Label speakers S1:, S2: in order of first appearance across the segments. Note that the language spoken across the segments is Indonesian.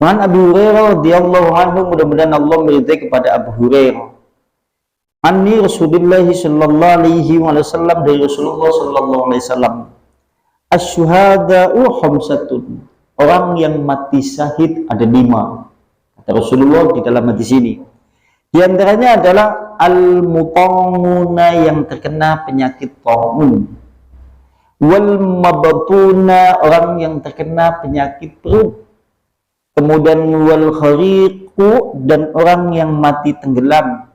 S1: An Abi Hurairah radhiyallahu anhu, mudah-mudahan Allah meridai kepada Abu Hurairah. Anni Rasulullah sallallahu alaihi wasallam, dari Rasulullah sallallahu alaihi wasallam. Asyuhada'u khamsatun, orang yang mati syahid ada 5. Kata Rasulullah di dalam hadis ini. Di antaranya adalah al-mutamuna, yang terkena penyakit taun. Wal mabtuna, orang yang terkena penyakit perut. Kemudian wal khariqu, dan orang yang mati tenggelam.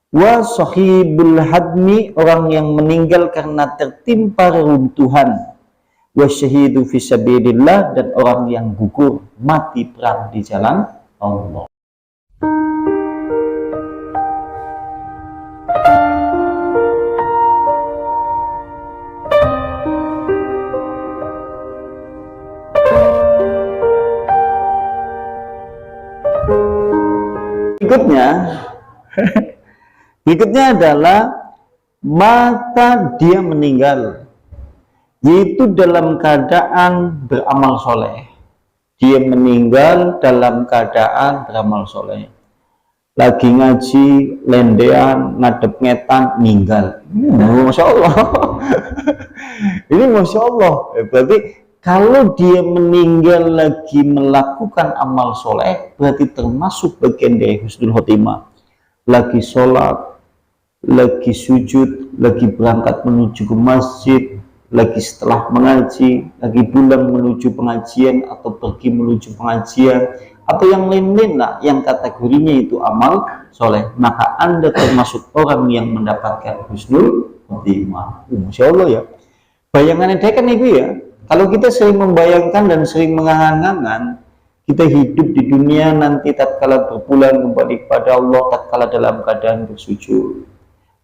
S1: Wa sahibul hadmi, orang yang meninggal karena tertimpa reruntuhan. Wa syahidu fi sabilillah, dan orang yang gugur mati perang di jalan Allah. Berikutnya adalah mata dia meninggal, yaitu dalam keadaan beramal soleh. Dia meninggal dalam keadaan beramal soleh. Lagi ngaji, lendean, ngadep ngetan, meninggal. Masya Allah. Ini Masya Allah. Berarti kalau dia meninggal lagi melakukan amal soleh, berarti termasuk bagian dari husnul khotimah. Lagi sholat, lagi sujud, lagi berangkat menuju ke masjid, lagi setelah mengaji, lagi pulang menuju pengajian, atau pergi menuju pengajian, atau yang lain-lain lah, yang kategorinya itu amal soleh, maka Anda termasuk orang yang mendapatkan husnul khotimah. Masya Allah ya. Bayangannya dia kan itu ya. Kalau kita sering membayangkan dan sering mengangan-angan, kita hidup di dunia nanti tatkala berpulang kembali kepada Allah, tatkala dalam keadaan bersujud,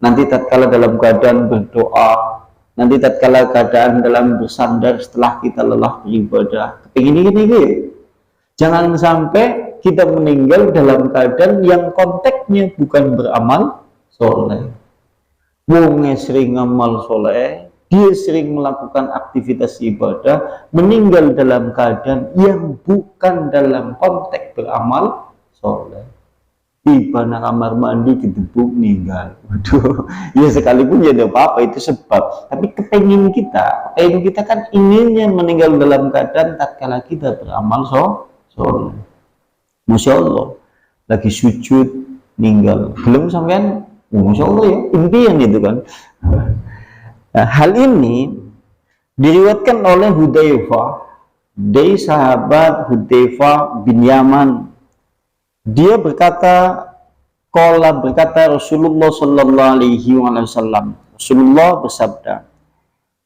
S1: nanti tatkala dalam keadaan berdoa, nanti tatkala keadaan dalam bersandar setelah kita lelah beribadah. Kepingin ini ya. Jangan sampai kita meninggal dalam keadaan yang konteksnya bukan beramal soleh. Wongnya sering ngamal soleh, dia sering melakukan aktivitas ibadah, meninggal dalam keadaan yang bukan dalam konteks beramal soleh. Tiba nang kamar mandi gedebuk meninggal. Waduh, ya sekalipun ya ada apa-apa, itu sebab. Tapi kepengen kita kan inginnya meninggal dalam keadaan tatkala kita beramal soleh. Masya Allah, lagi sujud meninggal. Belum sampean, Masya Allah ya, impian itu kan. Nah, hal ini diriwayatkan oleh Hudzaifah, dari sahabat Hudzaifah bin Yaman. Dia berkata Rasulullah sallallahu alaihi wasallam. Rasulullah bersabda,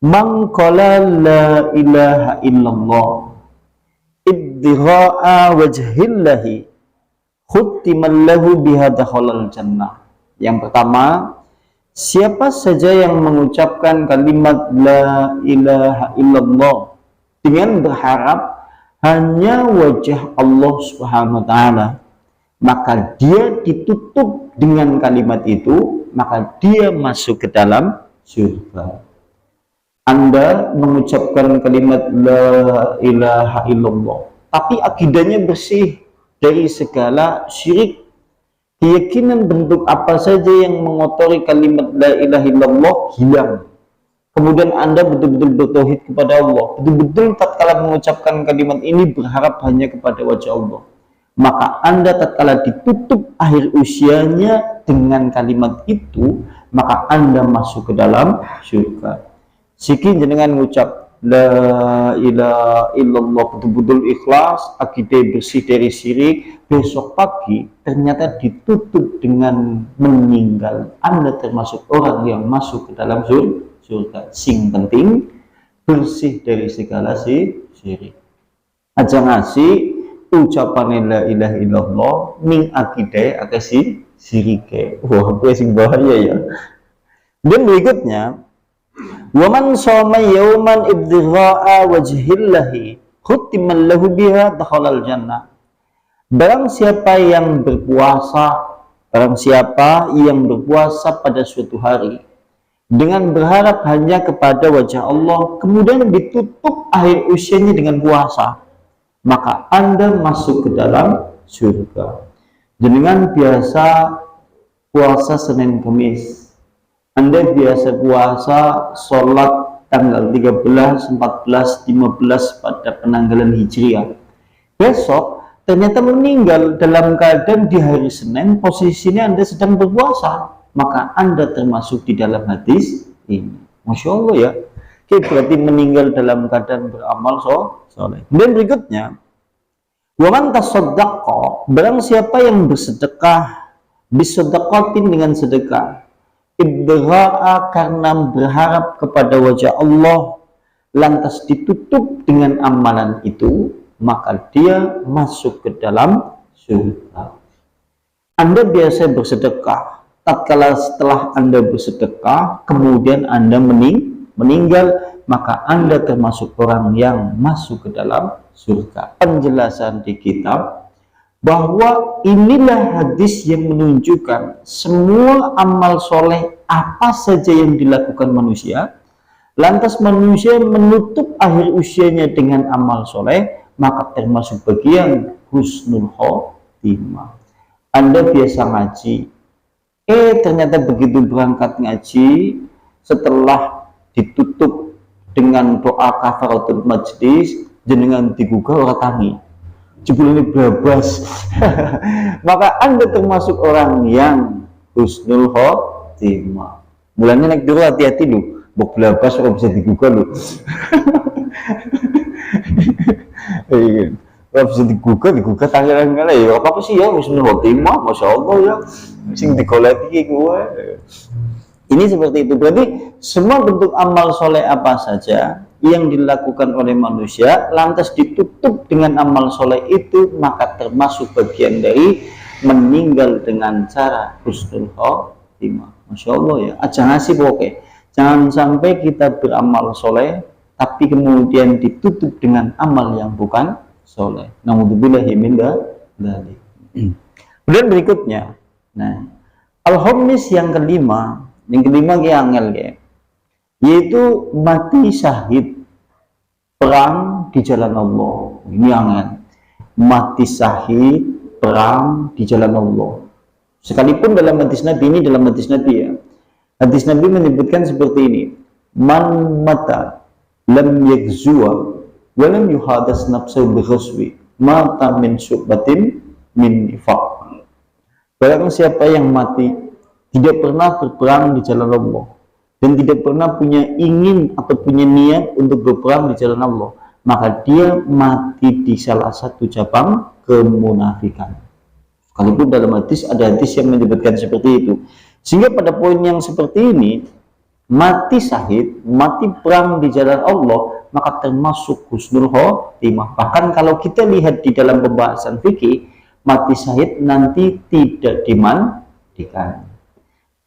S1: "Man qala la ilaha illallah ibtigha'a wajhillahi khutiman lahu biha dakhalal jannah." Yang pertama, siapa saja yang mengucapkan kalimat la ilaha illallah dengan berharap hanya wajah Allah Subhanahu wa taala, maka dia ditutup dengan kalimat itu, maka dia masuk ke dalam surga. Anda mengucapkan kalimat la ilaha illallah, tapi akidahnya bersih dari segala syirik. Keyakinan bentuk apa saja yang mengotori kalimat la ilaha illallah hilang. Kemudian Anda betul-betul bertauhid kepada Allah, betul-betul tatkala mengucapkan kalimat ini berharap hanya kepada wajah Allah, maka Anda tatkala ditutup akhir usianya dengan kalimat itu, maka Anda masuk ke dalam surga. Siki jenengan mengucap la ilaha illallah betul-betul ikhlas, akidah bersih dari syirik, besok pagi ternyata ditutup dengan meninggal, Anda termasuk orang yang masuk ke dalam surga. Sing penting bersih dari segala syirik. Aja ngasih ucapan la ilaha illallah ning akidah akasi syirik. Wah, gue sing bahaya ya. Dan berikutnya, waman shoma yauman ibtigha'a wajhillahi khutiman lahu biha dakhalal jannah. Barang siapa yang berpuasa pada suatu hari dengan berharap hanya kepada wajah Allah, kemudian ditutup akhir usianya dengan puasa, maka Anda masuk ke dalam surga. Jenengan biasa puasa Senin Kamis, Anda biasa puasa sholat tanggal 13, 14, 15 pada penanggalan Hijriah. Besok ternyata meninggal dalam keadaan di hari Senin, posisinya Anda sedang berpuasa, maka Anda termasuk di dalam hadis ini. Masya Allah ya. Oke, berarti meninggal dalam keadaan beramal soleh. Dan berikutnya, waman tasaddaqa, barang siapa yang bersedekah, bisedaqatin dengan sedekah, ibtigha'a karena berharap kepada wajah Allah, lantas ditutup dengan amalan itu, maka dia masuk ke dalam surga. Anda biasa bersedekah, tatkala setelah Anda bersedekah, kemudian Anda meninggal, maka Anda termasuk orang yang masuk ke dalam surga. Penjelasan di kitab bahwa inilah hadis yang menunjukkan semua amal soleh apa saja yang dilakukan manusia, lantas manusia menutup akhir usianya dengan amal soleh, maka termasuk bagian husnul khotimah. Anda biasa ngaji, ternyata begitu berangkat ngaji, setelah ditutup dengan doa kafaratul majlis, jenengan digugah ora tangi, jebulane babas. Maka Anda termasuk orang yang husnul khotimah. Mulanya naik dulu, hati-hati lu, bok babas ora bisa digugah lu. Ora bisa digugah tangan kali ya. Apa sih ya husnul khotimah, Masya Allah ya. Sing digoleki iki kuwe. Ini seperti itu. Berarti semua bentuk amal soleh apa saja yang dilakukan oleh manusia lantas ditutup dengan amal soleh itu, maka termasuk bagian dari meninggal dengan cara husnul khotimah. Masya Allah ya. Aja ngasih pokoknya. Jangan sampai kita beramal soleh tapi kemudian ditutup dengan amal yang bukan soleh. Naudzubillahi min dzalik. Kemudian berikutnya, nah, al-khamis yang kelima angel ya, yaitu mati syahid perang di jalan Allah. Ini angel, mati syahid perang di jalan Allah. Sekalipun dalam hadis Nabi ini, dalam hadis Nabi ya, hadis Nabi menyebutkan seperti ini, man mata lam yakzuwa walam yuhadas nafsu bighaswi mata min syubatin min nifaq. Barang siapa yang mati tidak pernah berperang di jalan Allah dan tidak pernah punya ingin atau punya niat untuk berperang di jalan Allah, maka dia mati di salah satu cabang kemunafikan. Sekalipun dalam hadis ada hadis yang menyebutkan seperti itu. Sehingga pada poin yang seperti ini, mati syahid, mati perang di jalan Allah, maka termasuk husnul khotimah. Bahkan kalau kita lihat di dalam pembahasan fikih, mati syahid nanti tidak dimandikan,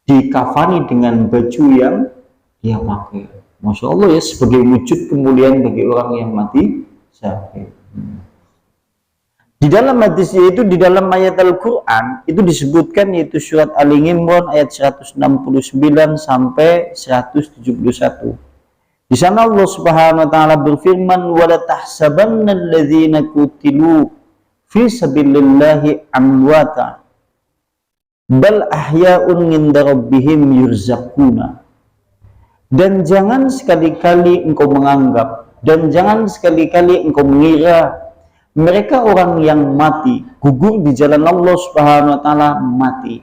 S1: dikafani dengan baju yang dia pakai. Masya Allah ya, sebagai wujud kemuliaan bagi orang yang mati syahid. Di dalam hadis itu, di dalam ayat Al-Quran itu disebutkan, yaitu surat Ali Imran ayat 169 sampai 171. Di sana Allah Subhanahu wa taala berfirman, "Wa la tahsabanna alladzina qutilu fi sabilillahi amwata bal ahya'un 'inda rabbihim yurzaquna." Dan jangan sekali-kali engkau menganggap, dan jangan sekali-kali engkau mengira mereka orang yang mati, gugur di jalan Allah Subhanahu wa taala mati.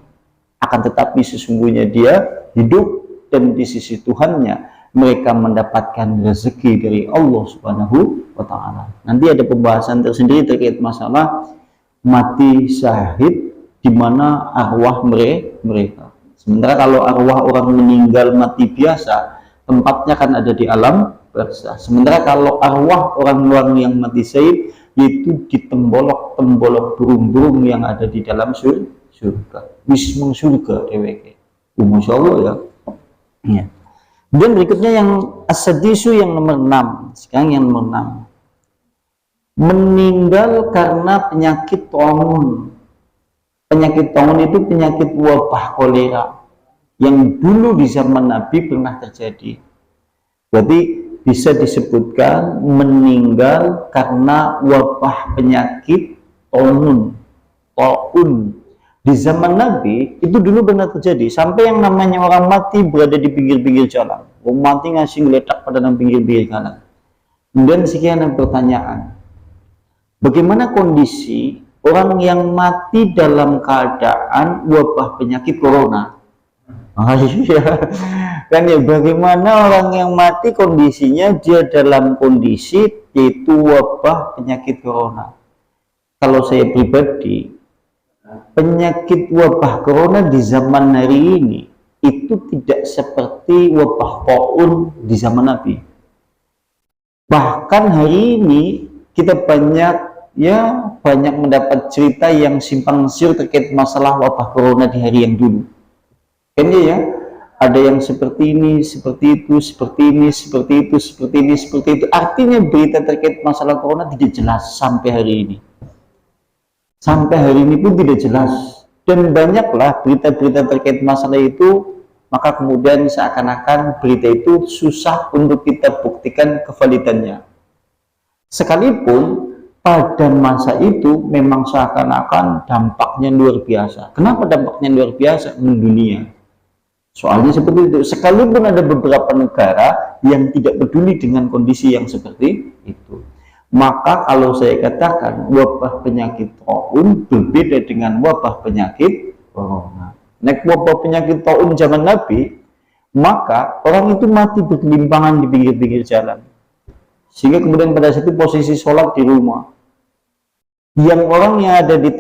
S1: Akan tetapi sesungguhnya dia hidup dan di sisi Tuhannya mereka mendapatkan rezeki dari Allah Subhanahu wa taala. Nanti ada pembahasan tersendiri terkait masalah mati syahid di mana arwah mereka. Sementara kalau arwah orang meninggal mati biasa, tempatnya kan ada di alam barzah. Sementara kalau arwah orang-orang yang mati syahid yaitu di tembolok-tembolok burung-burung yang ada di dalam surga. Wismung surga deweke. Masya Allah ya. Ya. Dan berikutnya yang as-sadisu yang nomor 6. Sekarang yang nomor 6. Meninggal karena penyakit taun. Penyakit taun itu penyakit wabah kolera yang dulu di zaman Nabi pernah terjadi. Berarti bisa disebutkan meninggal karena wabah penyakit taun. Di zaman Nabi itu dulu benar terjadi, sampai yang namanya orang mati berada di pinggir-pinggir jalan. Orang mati ngasih ngeletak pada pinggir-pinggir jalan. Kemudian sekian pertanyaan, bagaimana kondisi orang yang mati dalam keadaan wabah penyakit corona? Iya, kan ya, bagaimana orang yang mati kondisinya dia dalam kondisi yaitu wabah penyakit corona? Kalau saya pribadi, penyakit wabah corona di zaman hari ini itu tidak seperti wabah taun di zaman Nabi. Bahkan hari ini kita banyak mendapat cerita yang simpang siur terkait masalah wabah corona di hari yang dulu. Kan ya, ada yang seperti ini, seperti itu, seperti ini, seperti itu, seperti ini, seperti itu. Artinya berita terkait masalah corona tidak jelas sampai hari ini. Sampai hari ini pun tidak jelas. Dan banyaklah berita-berita terkait masalah itu, maka kemudian seakan-akan berita itu susah untuk kita buktikan kevalidannya. Sekalipun pada masa itu memang seakan-akan dampaknya luar biasa. Kenapa dampaknya luar biasa? Mendunia. Soalnya seperti itu, sekalipun ada beberapa negara yang tidak peduli dengan kondisi yang seperti itu. Maka kalau saya katakan wabah penyakit taun berbeda dengan wabah penyakit corona. Nek wabah penyakit taun zaman Nabi, maka orang itu mati bergelimpangan di pinggir-pinggir jalan. Sehingga kemudian pada saat itu posisi sholat di rumah. Yang orang yang ada di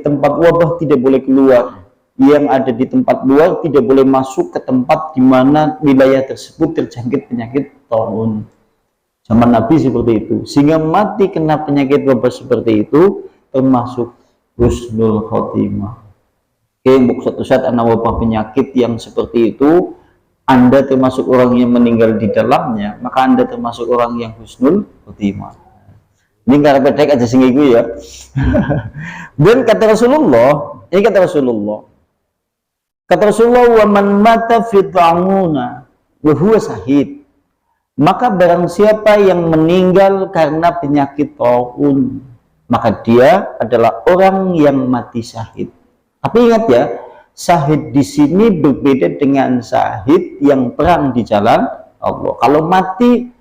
S1: tempat wabah tidak boleh keluar. Yang ada di tempat luar tidak boleh masuk ke tempat di mana wilayah tersebut terjangkit penyakit taun. Zaman Nabi seperti itu, sehingga mati kena penyakit wabah seperti itu termasuk husnul khotimah. Oke, suatu saat ada wabah penyakit yang seperti itu, Anda termasuk orang yang meninggal di dalamnya, maka Anda termasuk orang yang husnul khotimah. Ini karena bedek aja singgiku ya. Dan kata Rasulullah, ini kata Rasulullah, wa man mata fi ta'amuna wa huwa sahid, maka barang siapa yang meninggal karena penyakit taun, maka dia adalah orang yang mati syahid. Tapi ingat ya, syahid di sini berbeda dengan syahid yang perang di jalan Allah. Kalau mati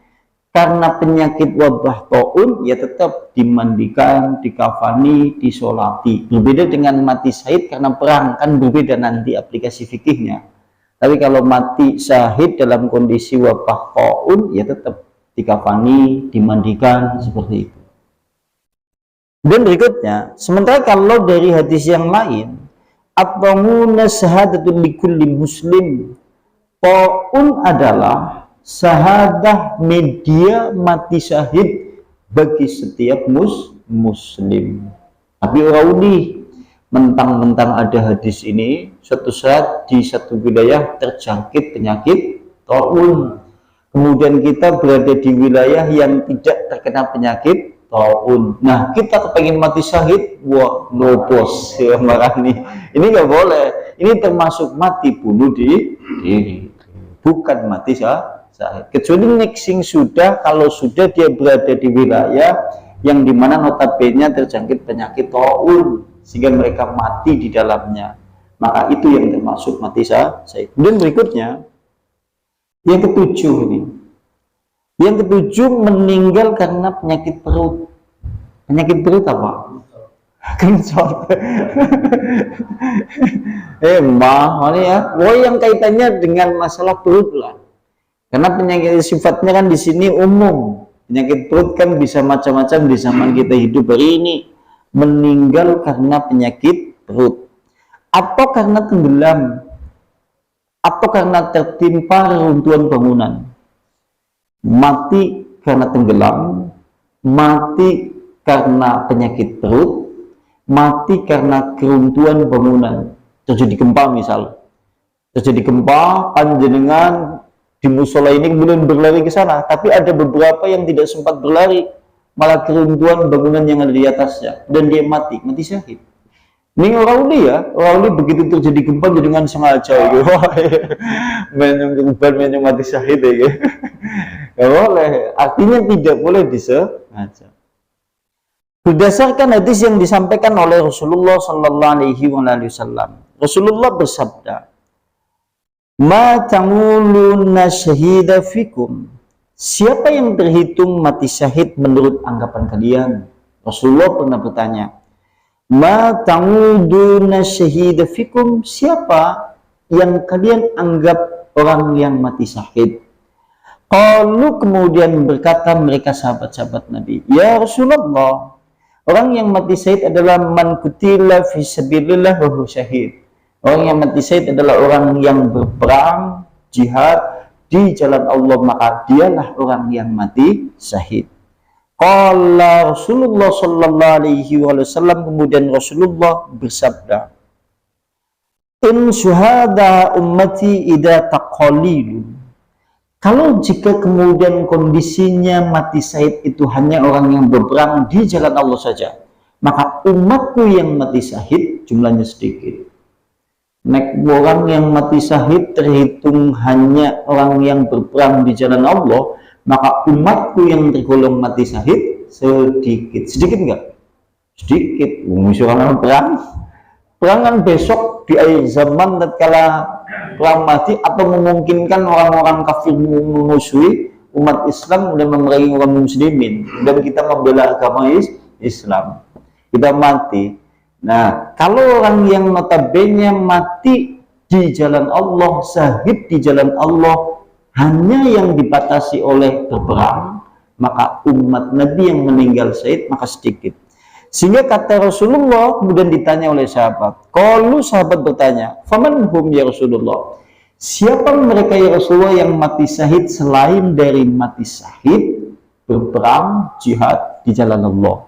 S1: karena penyakit wabah taun, ya tetap dimandikan, dikafani, disolati. Berbeda dengan mati syahid karena perang, kan berbeda nanti aplikasi fikihnya. Tapi kalau mati syahid dalam kondisi wabah taun, ya tetap dikafani, dimandikan, seperti itu. Dan berikutnya, sementara kalau dari hadis yang lain, at-tauna syahadatul likulli muslim, taun adalah syahadah media mati syahid bagi setiap muslim. Tapi orang ini mentang-mentang ada hadis ini, suatu saat di satu wilayah terjangkit penyakit taun, kemudian kita berada di wilayah yang tidak terkena penyakit taun. Nah, kita kepengen mati syahid, wah no bos, ya marani. Ini nggak boleh. Ini termasuk mati bunuh diri, bukan mati syahid. Kecuali nexing sudah, kalau sudah dia berada di wilayah yang dimana notabene terjangkit penyakit taun sehingga mereka mati di dalamnya, maka itu yang termasuk mati syahid. Kemudian berikutnya yang ketujuh ini, yang ketujuh meninggal karena penyakit perut. Penyakit perut apa? Kencot. Ya, yang kaitannya dengan masalah perut lah. Karena penyakit sifatnya kan di sini umum. Penyakit perut kan bisa macam-macam di zaman kita hidup hari ini. Meninggal karena penyakit perut, atau karena tenggelam, atau karena tertimpa reruntuhan bangunan. Mati karena tenggelam, mati karena penyakit perut, mati karena keruntuhan bangunan. Terjadi gempa misal, terjadi gempa, panjenengan di musola ini kemudian berlari ke sana, tapi ada beberapa yang tidak sempat berlari, malah keruntuhan bangunan yang ada di atasnya, dan dia mati syahid. Ini orang ini begitu terjadi gempa dengan sengaja gitu. Menyebabkan mati syahid ya. Gak boleh. Artinya tidak boleh disengaja. Berdasarkan hadis yang disampaikan oleh Rasulullah sallallahu alaihi wasallam. Rasulullah bersabda, "Ma ta'uluna syahida fikum." Siapa yang terhitung mati syahid menurut anggapan kalian? Rasulullah pernah bertanya, "Ma ta'uduna syahida fikum?" Siapa yang kalian anggap orang yang mati syahid? Qalu, kemudian berkata mereka sahabat-sahabat Nabi, "Ya Rasulullah, orang yang mati syahid adalah man kutila fi sabilillah wa huwa syahid." Orang yang mati syahid adalah orang yang berperang jihad di jalan Allah, maka dialah orang yang mati syahid. Qala Rasulullah sallallahu alaihi wasallam, kemudian Rasulullah bersabda, "In syuhada ummati idza taqalilun." Kalau jika kemudian kondisinya mati syahid itu hanya orang yang berperang di jalan Allah saja, maka umatku yang mati syahid jumlahnya sedikit. Nek orang yang mati syahid terhitung hanya orang yang berperang di jalan Allah, maka umatku yang tergolong mati syahid sedikit. Sedikit enggak? Sedikit. Misalkan perang kan besok di akhir zaman tatkala perang mati atau memungkinkan orang-orang kafir memusuhi umat Islam dan memerangi orang muslimin, dan kita membela agama Islam, kita mati. Nah, kalau orang yang notabene mati di jalan Allah, syahid di jalan Allah, hanya yang dibatasi oleh berperang, maka umat Nabi yang meninggal syahid maka sedikit. Sehingga kata Rasulullah, kemudian ditanya oleh sahabat. Kalau sahabat bertanya, "Faman hum ya Rasulullah?" Siapa mereka ya Rasulullah yang mati syahid selain dari mati syahid berperang jihad di jalan Allah?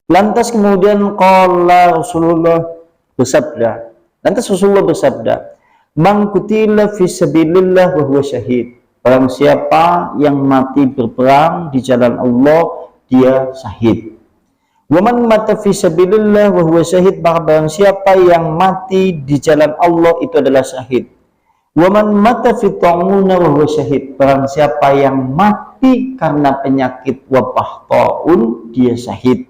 S1: Lantas kemudian qala Rasulullah bersabda. Lantas Rasulullah bersabda, "Man qutila fi sabilillah wa huwa syahid." Barang siapa yang mati berperang di jalan Allah, dia syahid. Wa man mata fi sabilillah wa huwa syahid, barang siapa yang mati di jalan Allah itu adalah syahid. Wa man mata fi ta'una wa huwa syahid, barang siapa yang mati karena penyakit wabah taun, dia syahid.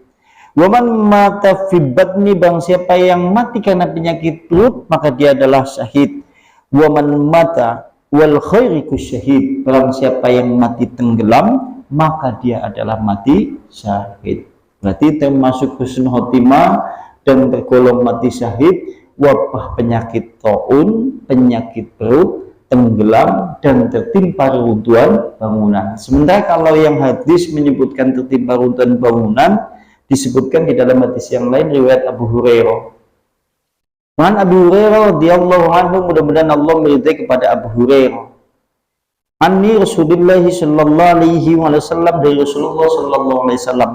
S1: Wa man mata fi batni, barang siapa yang mati karena penyakit perut, maka dia adalah syahid. Wa man mata wal khairiku syahid, barang siapa yang mati tenggelam, maka dia adalah mati syahid. Berarti termasuk husnul khotimah dan tergolong mati syahid wabah penyakit taun, penyakit perut, tenggelam, dan tertimpa reruntuhan bangunan. Sementara kalau yang hadis menyebutkan tertimpa reruntuhan bangunan, disebutkan di dalam hadis yang lain riwayat Abu Hurairah. Man Abu Hurairah radhiyallahu anhu, mudah-mudahan Allah meridai kepada Abu Hurairah. Anni Rasulullah sallallahu alaihi wasallam, dari Rasulullah sallallahu alaihi wasallam.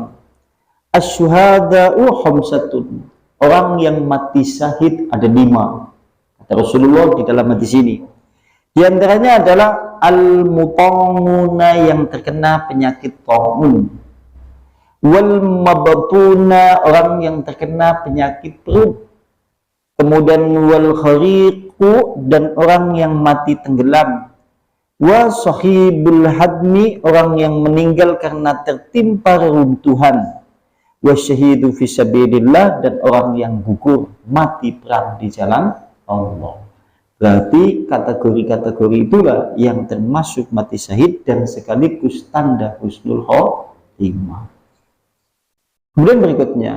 S1: Asyuhada'u khamsatun. Orang yang mati syahid ada 5. Kata Rasulullah di dalam hadis ini. Di antaranya adalah al-mutamuna, yang terkena penyakit taun. Wal mabtuna, orang yang terkena penyakit perut. Kemudian wal khariqu, dan orang yang mati tenggelam. Wa sahibul hadmi, orang yang meninggal karena tertimpa reruntuhan. Wa syahidu fi sabilillah, dan orang yang gugur mati perang di jalan Allah. Berarti kategori-kategori itulah yang termasuk mati syahid dan sekaligus tanda husnul khotimah. Kemudian berikutnya,